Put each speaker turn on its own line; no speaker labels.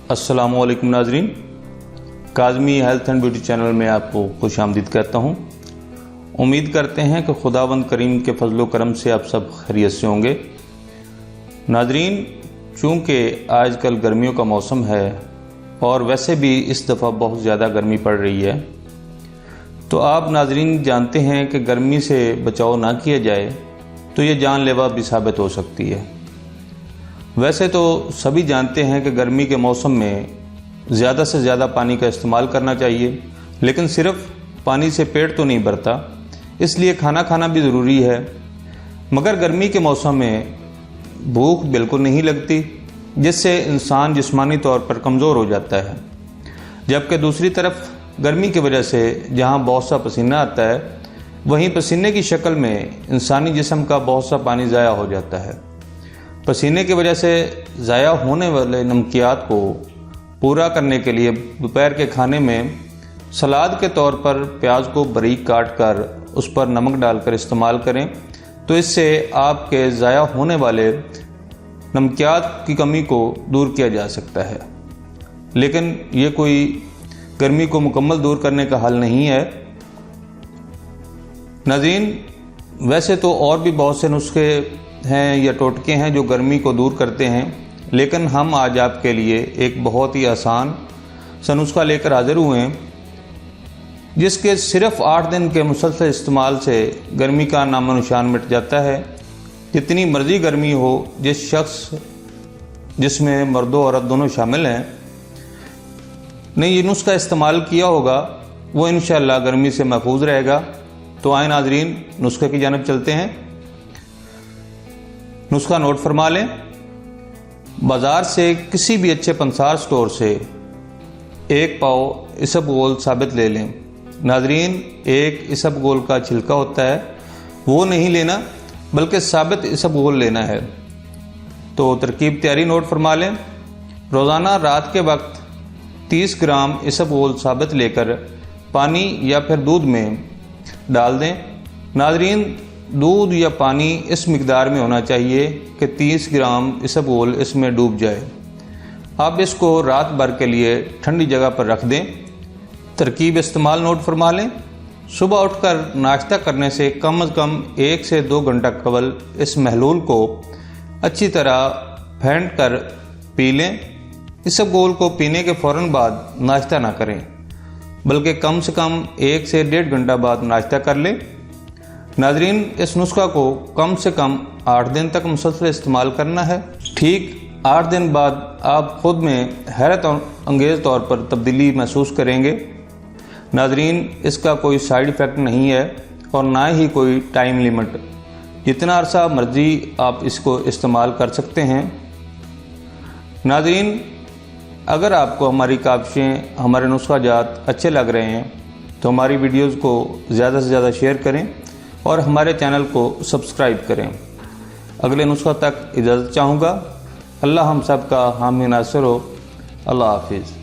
अस्सलामुअलैकुम नाजरीन, Kazmi health and beauty channel में आपको खुशामदीद कहता हूँ। उम्मीद करते हैं कि खुदावंद करीम के फजलो करम से आप सब खैरियत से होंगे। नाजरीन, चूँकि आजकल गर्मियों का मौसम है और वैसे भी इस दफ़ा बहुत ज़्यादा गर्मी पड़ रही है, तो आप नाजरीन जानते हैं कि गर्मी से बचाव ना किया जाए तो ये जानलेवा भी साबित हो सकती है। वैसे तो सभी जानते हैं कि गर्मी के मौसम में ज़्यादा से ज़्यादा पानी का इस्तेमाल करना चाहिए, लेकिन सिर्फ पानी से पेट तो नहीं भरता, इसलिए खाना खाना भी ज़रूरी है। मगर गर्मी के मौसम में भूख बिल्कुल नहीं लगती, जिससे इंसान जिस्मानी तौर पर कमज़ोर हो जाता है। जबकि दूसरी तरफ गर्मी की वजह से जहाँ बहुत सा पसीना आता है, वहीं पसीने की शक्ल में इंसानी जिस्म का बहुत सा पानी ज़ाया हो जाता है। पसीने की वजह से ज़ाया होने वाले नमकियात को पूरा करने के लिए दोपहर के खाने में सलाद के तौर पर प्याज को बारीक काट कर उस पर नमक डालकर इस्तेमाल करें, तो इससे आपके ज़ाया होने वाले नमकियात की कमी को दूर किया जा सकता है। लेकिन ये कोई गर्मी को मुकम्मल दूर करने का हल नहीं है। नाज़रीन, वैसे तो और भी बहुत से नुस्खे हैं या टोटके हैं जो गर्मी को दूर करते हैं, लेकिन हम आज आपके लिए एक बहुत ही आसान सा नुस्खा लेकर हाजिर हुए हैं, जिसके सिर्फ 8 दिन के मुसलसल इस्तेमाल से गर्मी का नामो निशान मिट जाता है। जितनी मर्जी गर्मी हो, जिस शख्स जिसमें मर्द और औरत दोनों शामिल हैं ने ये नुस्खा इस्तेमाल किया होगा, वो इंशाअल्लाह गर्मी से महफूज रहेगा। तो आए नाजरीन, नुस्खे की जानिब चलते हैं। नुस्खा नोट फरमा लें। बाज़ार से किसी भी अच्छे पंसार स्टोर से 1 पाव इसबगोल साबित ले लें। नाजरीन, एक इसबगोल का छिलका होता है, वो नहीं लेना, बल्कि साबित इसबगोल लेना है। तो तरकीब तैयारी नोट फरमा लें। रोज़ाना रात के वक्त 30 ग्राम इसबगोल साबित लेकर पानी या फिर दूध में डाल दें। नाजरीन, दूध या पानी इस मिकदार में होना चाहिए कि 30 ग्राम इसबगोल इसमें डूब जाए। आप इसको रात भर के लिए ठंडी जगह पर रख दें। तरकीब इस्तेमाल नोट फरमा लें। सुबह उठकर नाश्ता करने से कम 1 से 2 घंटा कबल इस महलूल को अच्छी तरह फेंट कर पी लें। इसबगोल को पीने के फ़ौरन बाद नाश्ता ना करें, बल्कि कम से कम 1 से 1.5 घंटा बाद नाश्ता कर लें। नाजरीन, इस नुस्खा को कम से कम 8 दिन तक मुसलसल इस्तेमाल करना है। ठीक 8 दिन बाद आप खुद में हैरत अंगेज़ तौर पर तब्दीली महसूस करेंगे। नाजरीन, इसका कोई साइड इफ़ेक्ट नहीं है और ना ही कोई टाइम लिमिट। जितना अरसा मर्जी आप इसको इस्तेमाल कर सकते हैं। नाजरीन, अगर आपको हमारी काविशें, हमारे नुस्खा जात अच्छे लग रहे हैं तो हमारी वीडियोज़ को ज़्यादा से ज़्यादा शेयर करें और हमारे चैनल को सब्सक्राइब करें। अगले नुस्खा तक इजाज़त चाहूँगा। अल्लाह हम सब का हामी नासिर हो। अल्लाह हाफिज़।